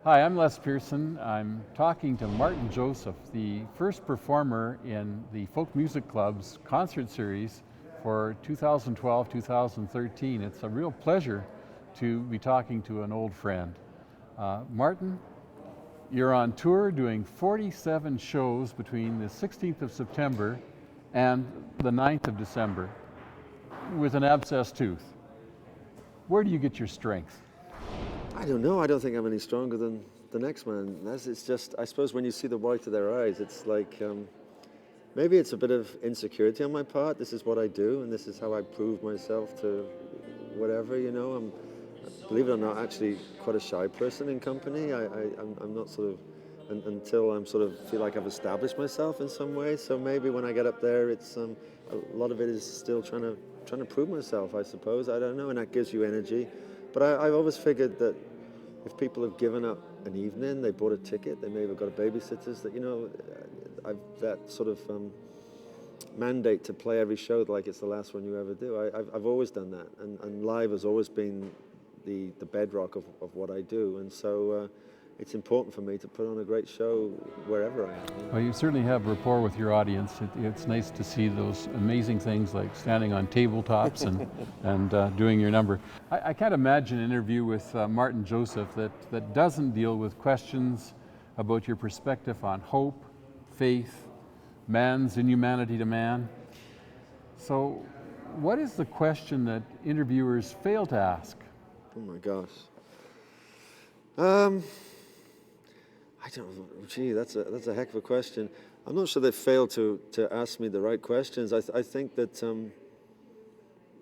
Hi, I'm Les Pearson. I'm talking to Martyn Joseph, the first performer in the Folk Music Club's concert series for 2012-2013. It's a real pleasure to be talking to an old friend. Martyn, you're on tour doing 47 shows between the 16th of September and the 9th of December with an abscess tooth. Where do you get your strength? I don't know. I don't think I'm any stronger than the next man. It's just, I suppose when you see the white of their eyes, it's like, maybe it's a bit of insecurity on my part. This is what I do, and this is how I prove myself to whatever, you know. I'm, believe it or not, actually quite a shy person in company. I'm not sort of, until I'm sort of feel like I've established myself in some way. So maybe when I get up there, it's, a lot of it is still trying to prove myself, I suppose. I don't know, and that gives you energy. But I've always figured that if people have given up an evening, they bought a ticket, they may have got a babysitter's, that, you know, I've that sort of mandate to play every show like it's the last one you ever do. I've always done that, and live has always been the bedrock of what I do, and so it's important for me to put on a great show wherever I am. Well, you certainly have rapport with your audience. It's nice to see those amazing things like standing on tabletops and doing your number. I can't imagine an interview with Martyn Joseph that doesn't deal with questions about your perspective on hope, faith, man's inhumanity to man. So what is the question that interviewers fail to ask? Oh my gosh. I don't know. Gee, that's a heck of a question. I'm not sure they failed to ask me the right questions. I think that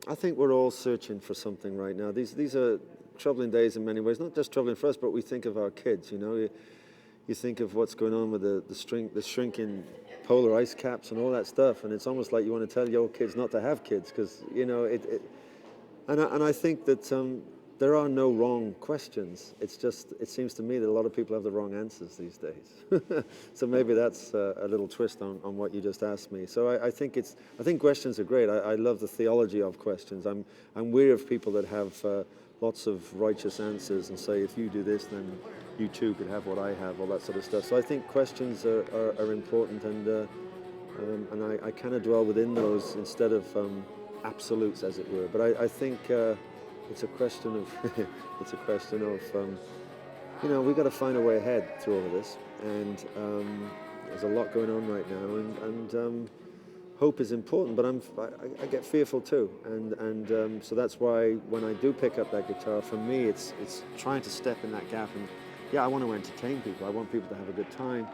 I think we're all searching for something right now. These are troubling days in many ways. Not just troubling for us, but we think of our kids. You know, you think of what's going on with the shrinking polar ice caps and all that stuff, and it's almost like you want to tell your kids not to have kids because, you know, and I think that there are no wrong questions. It's just, it seems to me that a lot of people have the wrong answers these days. So maybe that's a little twist on what you just asked me. So I think questions are great. I love the theology of questions. I'm weary of people that have lots of righteous answers and say, if you do this, then you too could have what I have, all that sort of stuff. So I think questions are important, and I kind of dwell within those instead of absolutes, as it were. But I think it's a question of you know, we've got to find a way ahead through all of this, and there's a lot going on right now, and hope is important, but I get fearful too, and so that's why when I do pick up that guitar, for me it's trying to step in that gap, and yeah, I want to entertain people, I want people to have a good time,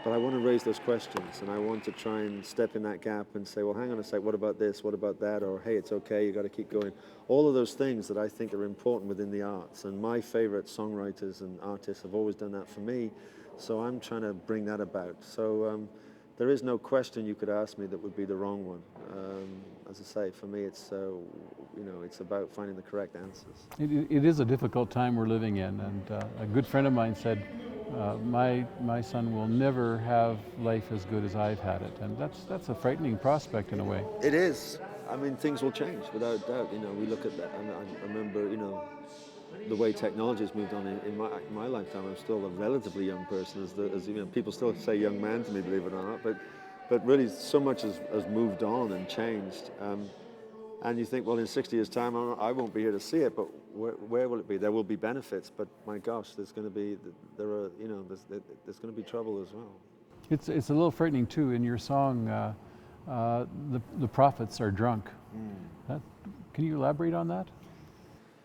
but I want to raise those questions, and I want to try and step in that gap and say, well, hang on a sec, what about this, what about that, or hey, it's okay, you got to keep going. All of those things that I think are important within the arts, and my favorite songwriters and artists have always done that for me, so I'm trying to bring that about. So there is no question you could ask me that would be the wrong one. As I say, for me, it's you know, it's about finding the correct answers. It is a difficult time we're living in, and a good friend of mine said, my son will never have life as good as I've had it, and that's a frightening prospect in a way. It is. I mean, things will change without doubt. You know, we look at that. I remember, you know, the way technology has moved on in my lifetime. I'm still a relatively young person, as you know, people still say young man to me, believe it or not. But really, so much has moved on and changed. And you think, well, in 60 years' time, I won't be here to see it, but where will it be? There will be benefits, but my gosh, there's going to be there's going to be trouble as well. It's a little frightening too. In your song, the prophets are drunk. Can you elaborate on that?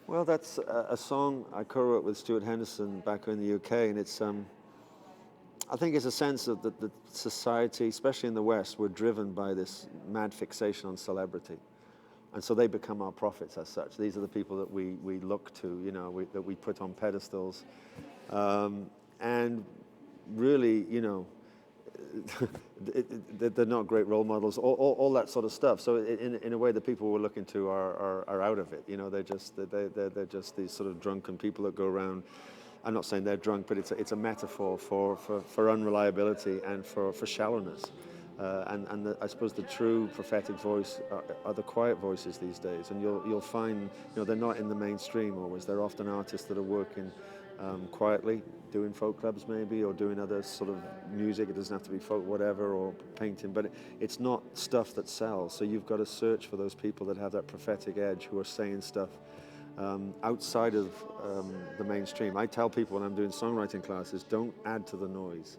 Well, that's a song I co-wrote with Stuart Henderson back in the UK, and it's I think it's a sense of that society, especially in the West, we're driven by this mad fixation on celebrity. And so they become our prophets as such. These are the people that we look to, you know, that we put on pedestals. And really, you know, they're not great role models, all that sort of stuff. So in a way, the people we're looking to are out of it. You know, they're just these sort of drunken people that go around. I'm not saying they're drunk, but it's a metaphor for unreliability and for shallowness. And I suppose the true prophetic voice are the quiet voices these days, and you'll find, you know, they're not in the mainstream always. They're often artists that are working quietly, doing folk clubs maybe, or doing other sort of music. It doesn't have to be folk whatever, or painting, but it's not stuff that sells. So you've got to search for those people that have that prophetic edge, who are saying stuff outside of the mainstream. I tell people when I'm doing songwriting classes, don't add to the noise.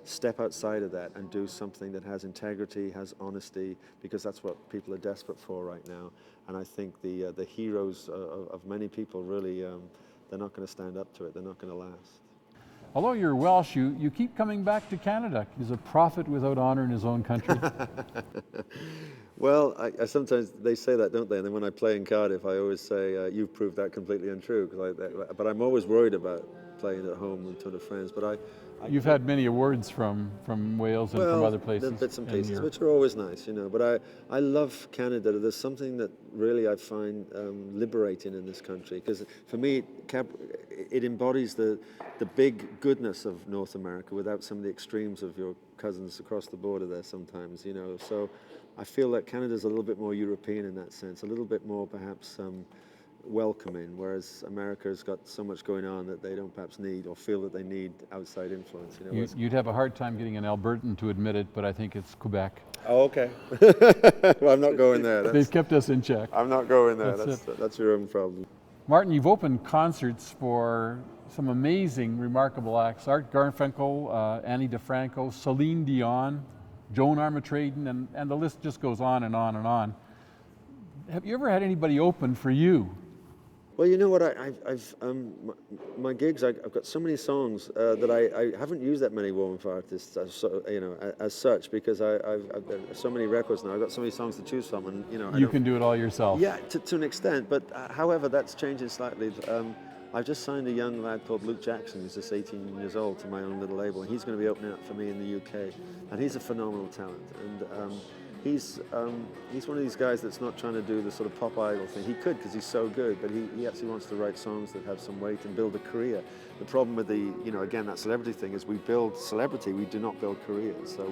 Step outside of that and do something that has integrity, has honesty, because that's what people are desperate for right now. And I think the heroes of many people really, they're not going to stand up to it. They're not going to last. Although you're Welsh, you keep coming back to Canada. He's a prophet without honor in his own country. Well, I sometimes, they say that, don't they? And then when I play in Cardiff, I always say, you've proved that completely untrue. But I'm always worried about playing at home with a ton of friends. But You've had many awards from Wales and from other places. Well, bits and pieces, which are always nice, you know. But I love Canada. There's something that really I find liberating in this country, because for me, it embodies the big goodness of North America without some of the extremes of your cousins across the border there sometimes, you know. So I feel that Canada's a little bit more European in that sense, a little bit more perhaps welcoming, whereas America's got so much going on that they don't perhaps need or feel that they need outside influence. You know? You'd have a hard time getting an Albertan to admit it, but I think it's Quebec. Oh, okay. Well, I'm not going there. They've kept us in check. I'm not going there. That's your own problem. Martyn, you've opened concerts for some amazing, remarkable acts. Art Garfunkel, Annie DeFranco, Celine Dion, Joan Armatrading, and the list just goes on and on and on. Have you ever had anybody open for you? Well, you know what, my gigs, I've got so many songs that I haven't used that many warm-up artists, as such, because I've so many records now. I've got so many songs to choose from, and you can do it all yourself. Yeah, to an extent, but however, that's changing slightly. I've just signed a young lad called Luke Jackson, who's just 18 years old, to my own little label, and he's going to be opening up for me in the UK, and he's a phenomenal talent, and he's one of these guys that's not trying to do the sort of pop idol thing. He could, because he's so good, but he actually wants to write songs that have some weight and build a career. The problem with again, that celebrity thing is we build celebrity, we do not build careers. So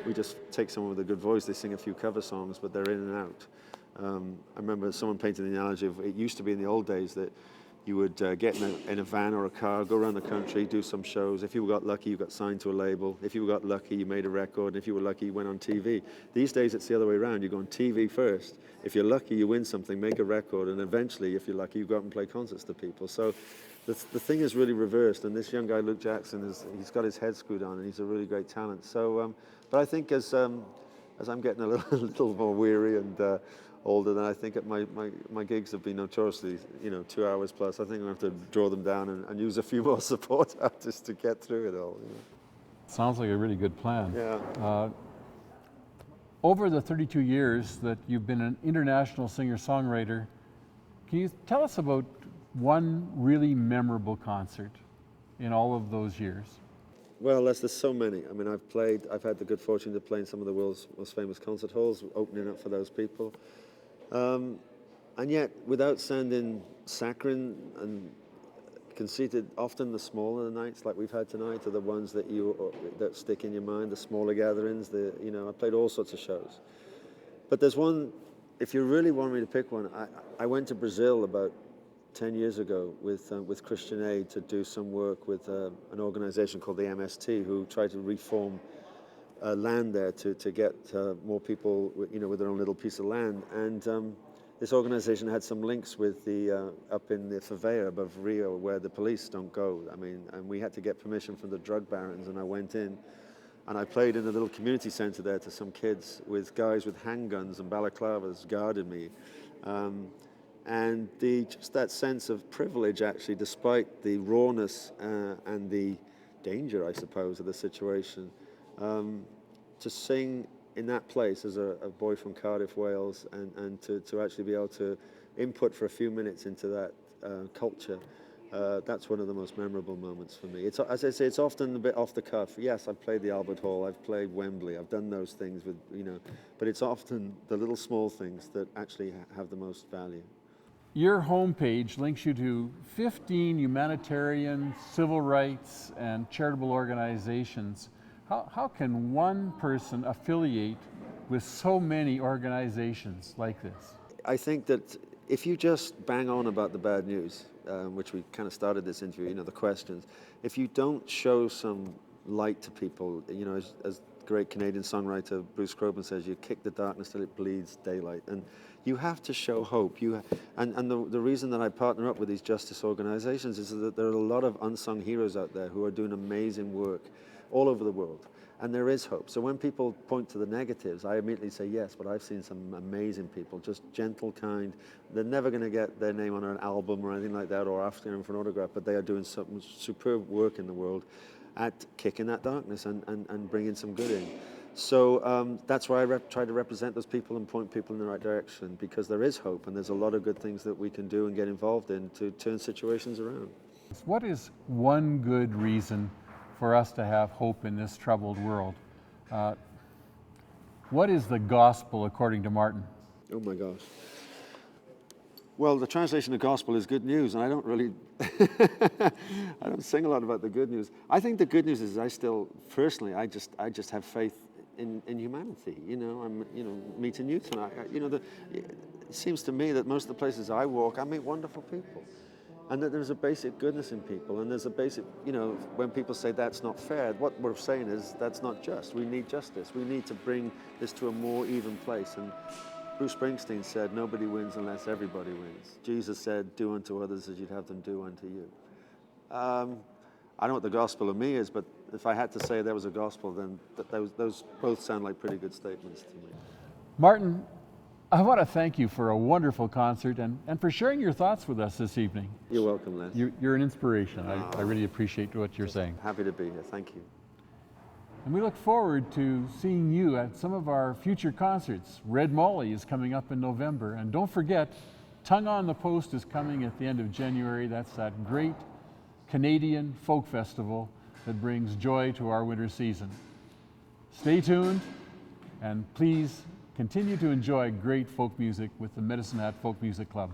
we just take someone with a good voice, they sing a few cover songs, but they're in and out. I remember someone painted the analogy of, it used to be in the old days that you would get in a van or a car, go around the country, do some shows. If you got lucky, you got signed to a label. If you got lucky, you made a record. And if you were lucky, you went on TV. These days, it's the other way around. You go on TV first. If you're lucky, you win something, make a record, and eventually, if you're lucky, you go out and play concerts to people. So the thing is really reversed, and this young guy, Luke Jackson, he's got his head screwed on, and he's a really great talent. So, but I think as I'm getting a little more weary and older, than I think my gigs have been notoriously, 2 hours plus. I think I'm going to have to draw them down and use a few more support artists to get through it all. Sounds like a really good plan. Yeah. Over the 32 years that you've been an international singer-songwriter, can you tell us about one really memorable concert in all of those years? Well, there's so many. I mean, I've had the good fortune to play in some of the world's most famous concert halls, opening up for those people. And yet, without sounding saccharine and conceited, often the smaller nights like we've had tonight are the ones that stick in your mind, the smaller gatherings. I played all sorts of shows. But there's one, if you really want me to pick one, I went to Brazil about 10 years ago with Christian Aid to do some work with an organization called the MST, who tried to reform land there to get more people with their own little piece of land. And this organization had some links with the up in the favela above Rio, where the police don't go. I mean, and we had to get permission from the drug barons, and I went in and I played in a little community center there to some kids with guys with handguns and balaclavas guarding me. And just that sense of privilege, actually, despite the rawness and the danger, I suppose, of the situation, to sing in that place as a boy from Cardiff, Wales, and to actually be able to input for a few minutes into that culture, that's one of the most memorable moments for me. It's, as I say, it's often a bit off the cuff. Yes, I've played the Albert Hall, I've played Wembley, I've done those things with, but it's often the little small things that actually have the most value. Your homepage links you to 15 humanitarian, civil rights, and charitable organizations. How can one person affiliate with so many organizations like this? I think that if you just bang on about the bad news, which we kind of started this interview, the questions, if you don't show some light to people, as great Canadian songwriter Bruce Crowman says, you kick the darkness till it bleeds daylight. And you have to show hope. And the reason that I partner up with these justice organizations is that there are a lot of unsung heroes out there who are doing amazing work all over the world. And there is hope. So when people point to the negatives, I immediately say, yes, but I've seen some amazing people, just gentle, kind. They're never going to get their name on an album or anything like that, or asking them for an autograph, but they are doing some superb work in the world at kicking that darkness and bringing some good in. So that's why I try to represent those people and point people in the right direction, because there is hope and there's a lot of good things that we can do and get involved in to turn situations around. What is one good reason for us to have hope in this troubled world? What is the gospel according to Martyn? Oh my gosh. Well, the translation of gospel is good news, and I don't really, I don't sing a lot about the good news. I think the good news is I just have faith in humanity. I'm meeting you tonight. It seems to me that most of the places I walk, I meet wonderful people. And that there's a basic goodness in people, and there's a basic, when people say that's not fair, what we're saying is that's not just. We need justice. We need to bring this to a more even place. And Bruce Springsteen said, nobody wins unless everybody wins. Jesus said, do unto others as you'd have them do unto you. I don't know what the gospel of me is, but if I had to say there was a gospel, then those both sound like pretty good statements to me. Martyn, I want to thank you for a wonderful concert and for sharing your thoughts with us this evening. You're welcome, Les. You're an inspiration. I really appreciate what you're saying. Happy to be here. Thank you. And we look forward to seeing you at some of our future concerts. Red Molly is coming up in November. And don't forget, Tongue on the Post is coming at the end of January. That's that great Canadian folk festival that brings joy to our winter season. Stay tuned, and please continue to enjoy great folk music with the Medicine Hat Folk Music Club.